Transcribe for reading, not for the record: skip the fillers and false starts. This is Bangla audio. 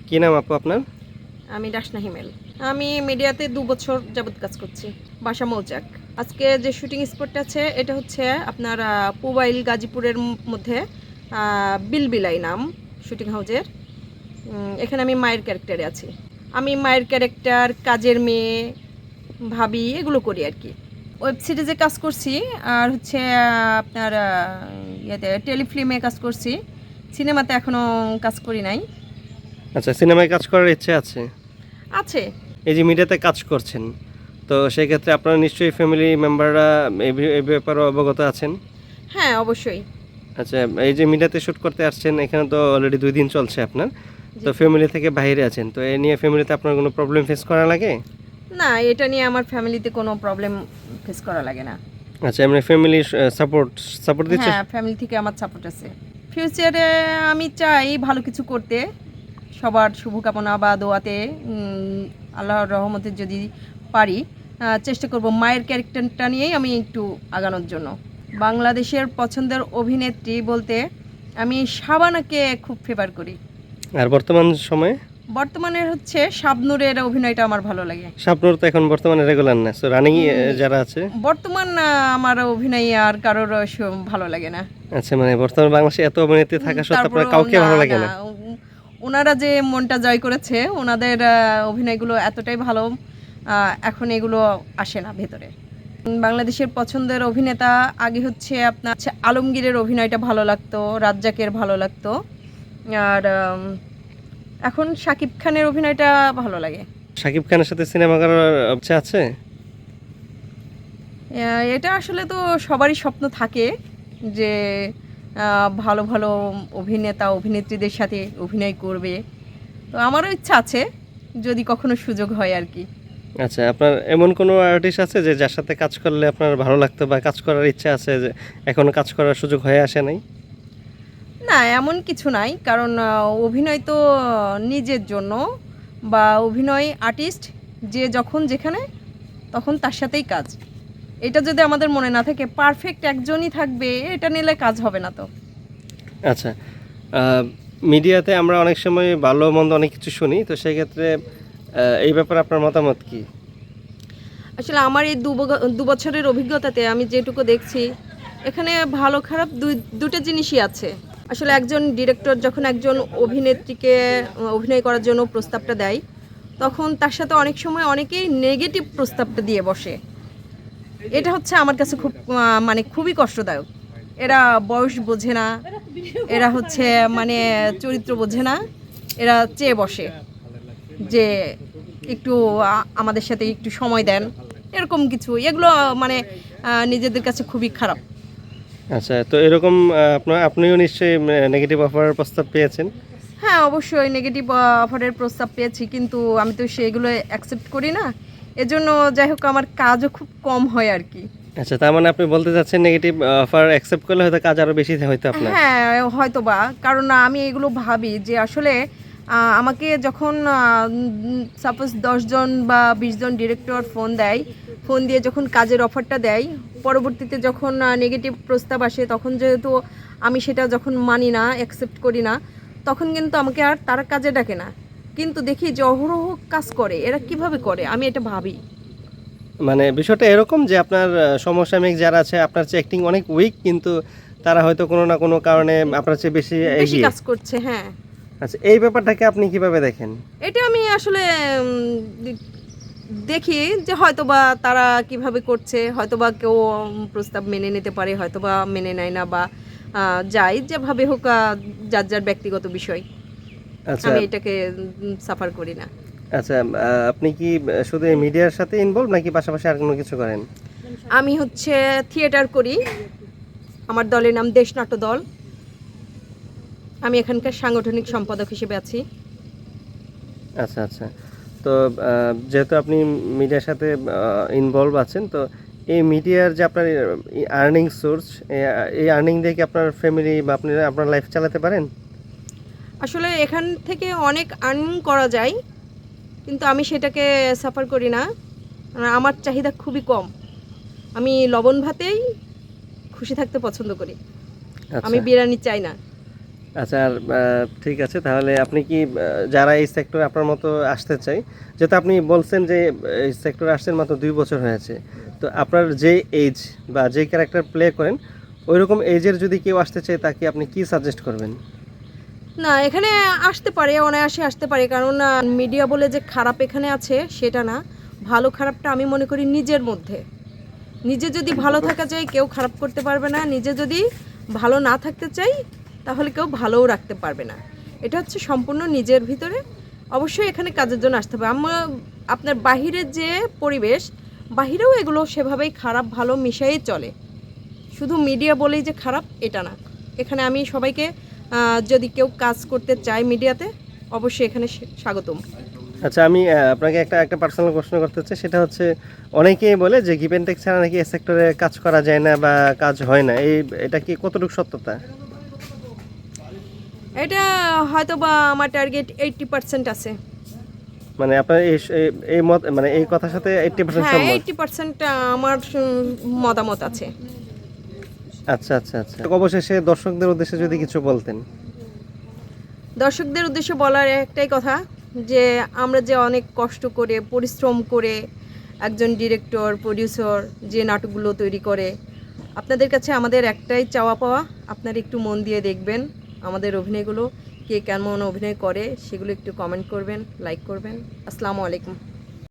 কি নাম আপু আপনার? আমি ডাসনা হিমেল। আমি মিডিয়াতে 2 বছর যাবত কাজ করছি। বাসা মৌচাক। আজকে যে শুটিং স্পটটা আছে এটা হচ্ছে আপনার পুবাইল গাজীপুরের মধ্যে বিলবিলাই নাম শুটিং হাউজের। এখানে আমি মায়ের ক্যারেক্টারে আছি। আমি মায়ের ক্যারেক্টার, কাজের মেয়ে, ভাবি এগুলো করি আর কি। ওয়েব সিরিজে কাজ করছি আর হচ্ছে আপনার ইয়েতে টেলিফিল্মে কাজ করছি। সিনেমাতে এখনও কাজ করি নাই। আচ্ছা, সিনেমায় কাজ করার ইচ্ছে আছে? আছে। এই যে মিডিয়াতে কাজ করছেন, তো সেক্ষেত্রে আপনারা নিশ্চয়ই ফ্যামিলি মেম্বাররা এই ব্যাপারে অবগত আছেন? হ্যাঁ, অবশ্যই। আচ্ছা, এই যে মিডিয়াতে শ্যুট করতে আসছেন, এখানে তো অলরেডি 2 দিন চলছে আপনার। তো জি। ফ্যামিলি থেকে বাইরে আছেন, তো এ নিয়ে ফ্যামিলিতে আপনার কোনো প্রবলেম ফেস করা লাগে? না, এটা নিয়ে আমার ফ্যামিলিতে কোনো প্রবলেম ফেস করা লাগে না। আচ্ছা, এমনি ফ্যামিলি সাপোর্ট সাপোর্ট দিচ্ছে? হ্যাঁ, ফ্যামিলি থেকে আমার সাপোর্ট আছে। ফিউচারে আমি চাই ভালো কিছু করতে। সবার শুভকামনা বা দোয়াতে আল্লাহর রহমতে যদি পারি চেষ্টা করব মায়ের ক্যারেক্টারটা নিয়েই আমি একটু আগানোর জন্য। বাংলাদেশের পছন্দের অভিনেত্রী বলতে আমি শাবানাকে খুব ফেভার করি। আর বর্তমান সময়ে? বর্তমানে হচ্ছে শাবনূরের অভিনয়টা আমার ভালো লাগে। শাবনূর তো এখন বর্তমানে রেগুলার না, সো রানিং যারা আছে। বর্তমান আমার অভিনয় আর কারোর ভালো লাগে না। আচ্ছা, মানে বর্তমানে বাংলাদেশে এত অভিনেত্রী থাকা সত্ত্বেও আপনার তারপরেও কাউকে ভালো লাগে না? ওনারা যে মনটা জয় করেছে, ওনাদের অভিনয়গুলো এতটাই ভালো, এখন এগুলো আসে না ভেতরে। বাংলাদেশের পছন্দের অভিনেতা আগে হচ্ছে আপনার আলমগীরের অভিনয়টা ভালো লাগতো, রাজ্জাকের ভালো লাগতো, আর এখন শাকিব খানের অভিনয়টা ভালো লাগে। শাকিব খানের সাথে সিনেমা করার ইচ্ছা আছে? এটা আসলে তো সবারই স্বপ্ন থাকে যে ভালো ভালো অভিনেতা অভিনেত্রীদের সাথে অভিনয় করবে। তো আমারও ইচ্ছা আছে যদি কখনো সুযোগ হয় আর কি। আচ্ছা, আপনার এমন কোনো আর্টিস্ট আছে যে যার সাথে কাজ করলে আপনার ভালো লাগতো বা কাজ করার ইচ্ছা আছে, যে এখনো কাজ করার সুযোগ হয়ে আসে নাই? না, এমন কিছু নাই, কারণ অভিনয় তো নিজের জন্য, বা অভিনয় আর্টিস্ট যে যখন যেখানে তখন তার সাথেই কাজ। এটা যদি আমাদের মনে না থাকে পারফেক্ট একজনই থাকবে, এটা নিলে কাজ হবে না তো। আচ্ছা, মিডিয়াতে আমরা অনেক সময় ভালো মন্দ অনেক কিছু শুনি, তো সেক্ষেত্রে এই ব্যাপারে আপনার মতামত কি? আসলে আমার এই 2 বছরের অভিজ্ঞতাতে আমি যেটুকু দেখছি, এখানে ভালো খারাপ দুটো জিনিসই আছে। আসলে একজন ডিরেক্টর যখন একজন অভিনেত্রীকে অভিনয় করার জন্য প্রস্তাবটা দেয়, তখন তার সাথে অনেক সময় অনেকেই নেগেটিভ প্রস্তাবটা দিয়ে বসে। এটা হচ্ছে আমার কাছে খুব মানে খুবই কষ্টদায়ক। এরা বয়স বোঝে না, এরা হচ্ছে মানে চরিত্র বোঝে না, এরা চেয়ে বসে যে একটু আমাদের সাথে একটু সময় দেন, এরকম কিছু। এগুলো মানে নিজেদের কাছে খুবই খারাপ। আচ্ছা, তো এরকম আপনিও নিশ্চয়ই নেগেটিভ অফারের প্রস্তাব পেয়েছেন? হ্যাঁ, অবশ্যই নেগেটিভ অফারের প্রস্তাব পেয়েছি, কিন্তু আমি তো সেগুলো অ্যাকসেপ্ট করি না। এজন্য যাই হোক আমার কাজও খুব কম হয় আর কি। আচ্ছা, তার মানে আপনি বলতে চাচ্ছেন নেগেটিভ অফার অ্যাকসেপ্ট করলে হয়তো কাজ আরও বেশি হইতো আপনার? হ্যাঁ, হয়তোবা, কারণ আমি এগুলো ভাবি যে আসলে আমাকে যখন সাপোজ 10 জন বা 20 জন ডিরেক্টর ফোন দেয়, ফোন দিয়ে যখন কাজের অফারটা দেয়, পরবর্তীতে যখন নেগেটিভ প্রস্তাব আসে, তখন যেহেতু আমি সেটা যখন মানি না, অ্যাকসেপ্ট করি না, তখন কিন্তু আমাকে আর তারা কাজে ডাকে না। কিন্তু দেখি যে অহরহ কাজ করে, এরা কিভাবে করে আমি এটা ভাবি। মানে বিষয়টা এরকম যে আপনার সমসাময়িক যারা আছে আপনার চেয়ে অ্যাক্টিং অনেক উইক, কিন্তু তারা হয়তো কোনো না কোনো কারণে আপনার চেয়ে বেশি বেশি এগিয়ে। কাজ করছে, হ্যাঁ। আচ্ছা, এই ব্যাপারটাকে আপনি কিভাবে দেখেন? এটা আমি আসলে দেখি যে হয়তোবা তারা কিভাবে করছে, হয়তোবা কেউ প্রস্তাব মেনে নিতে পারে, হয়তোবা মেনে নেয় না, বা যায় যেভাবে হোক, যার যার ব্যক্তিগত বিষয়। আচ্ছা আমি এটাকে সাফার করি না। আচ্ছা, আপনি কি শুধু এই মিডিয়ার সাথে ইনভলভ নাকি পাশাপাশি আর কোনো কিছু করেন? আমি হচ্ছে থিয়েটার করি। আমার দলের নাম দেশনাট্য দল। আমি এখানকার সাংগঠনিক সম্পাদক হিসেবে আছি। আচ্ছা আচ্ছা, তো যেহেতু আপনি মিডিয়ার সাথে ইনভলভ আছেন, তো এই মিডিয়ার যে আপনার আর্নিং সোর্স, এই আর্নিং দিয়ে কি আপনার ফ্যামিলি বা আপনি আপনার লাইফ চালাতে পারেন? আসলে এখান থেকে অনেক আর্নিং করা যায়, কিন্তু আমি সেটাকে সাফার করি না। আমার চাহিদা খুবই কম। আমি লবণ ভাতেই খুশি থাকতে পছন্দ করি। আমি আচ্ছা বিরিয়ানি চাই না। আচ্ছা আর ঠিক আছে, তাহলে আপনি কি যারা এই সেক্টরে আপনার মতো আসতে চাই, যেহেতু আপনি বলছেন যে এই সেক্টরে আসছেন মাত্র 2 বছর হয়েছে, তো আপনার যে এজ বা যে ক্যারেক্টার প্লে করেন ওইরকম এজের যদি কেউ আসতে চায় তাকে আপনি কি সাজেস্ট করবেন? না, এখানে আসতে পারে, অনায়াসে আসতে পারে, কারণ মিডিয়া বলে যে খারাপ এখানে আছে সেটা না। ভালো খারাপটা আমি মনে করি নিজের মধ্যে। নিজে যদি ভালো থাকা যায় কেউ খারাপ করতে পারবে না, নিজে যদি ভালো না থাকতে চাই তাহলে কেউ ভালোও রাখতে পারবে না। এটা হচ্ছে সম্পূর্ণ নিজের ভিতরে। অবশ্যই এখানে কাজের জন্য আসতে হবে। আপনার বাহিরের যে পরিবেশ, বাহিরেও এগুলো সেভাবেই খারাপ ভালো মিশাই চলে। শুধু মিডিয়া বলেই যে খারাপ এটা না। এখানে আমি সবাইকে যদি কেউ কাজ করতে চায় মিডিয়াতে, অবশ্যই এখানে স্বাগতম। আচ্ছা আমি আপনাকে একটা পার্সোনাল প্রশ্ন করতে চাই, সেটা হচ্ছে অনেকেই বলে যে গিভ অ্যান্ড টেক ছাড়া নাকি এই সেক্টরে কাজ করা যায় না বা কাজ হয় না, এটা কি কতটুকু সত্যতা? এটা হয়তো বা আমার টার্গেট 80% আছে। মানে আপনার এই মত মানে এই কথার সাথে 80% হ্যাঁ, সম্মত? 80% আমার মতামত আছে। আচ্ছা আচ্ছা আচ্ছা, অবশেষে দর্শকদের উদ্দেশ্যে যদি কিছু বলতেন। দর্শকদের উদ্দেশ্যে বলার একটাই কথা, যে আমরা যে অনেক কষ্ট করে পরিশ্রম করে একজন ডিরেক্টর প্রডিউসার যে নাটকগুলো তৈরি করে, আপনাদের কাছে আমাদের একটাই চাওয়া পাওয়া, আপনারা একটু মন দিয়ে দেখবেন আমাদের অভিনয়গুলো, কে কেমন অভিনয় করে সেগুলো একটু কমেন্ট করবেন, লাইক করবেন। আসসালামু আলাইকুম।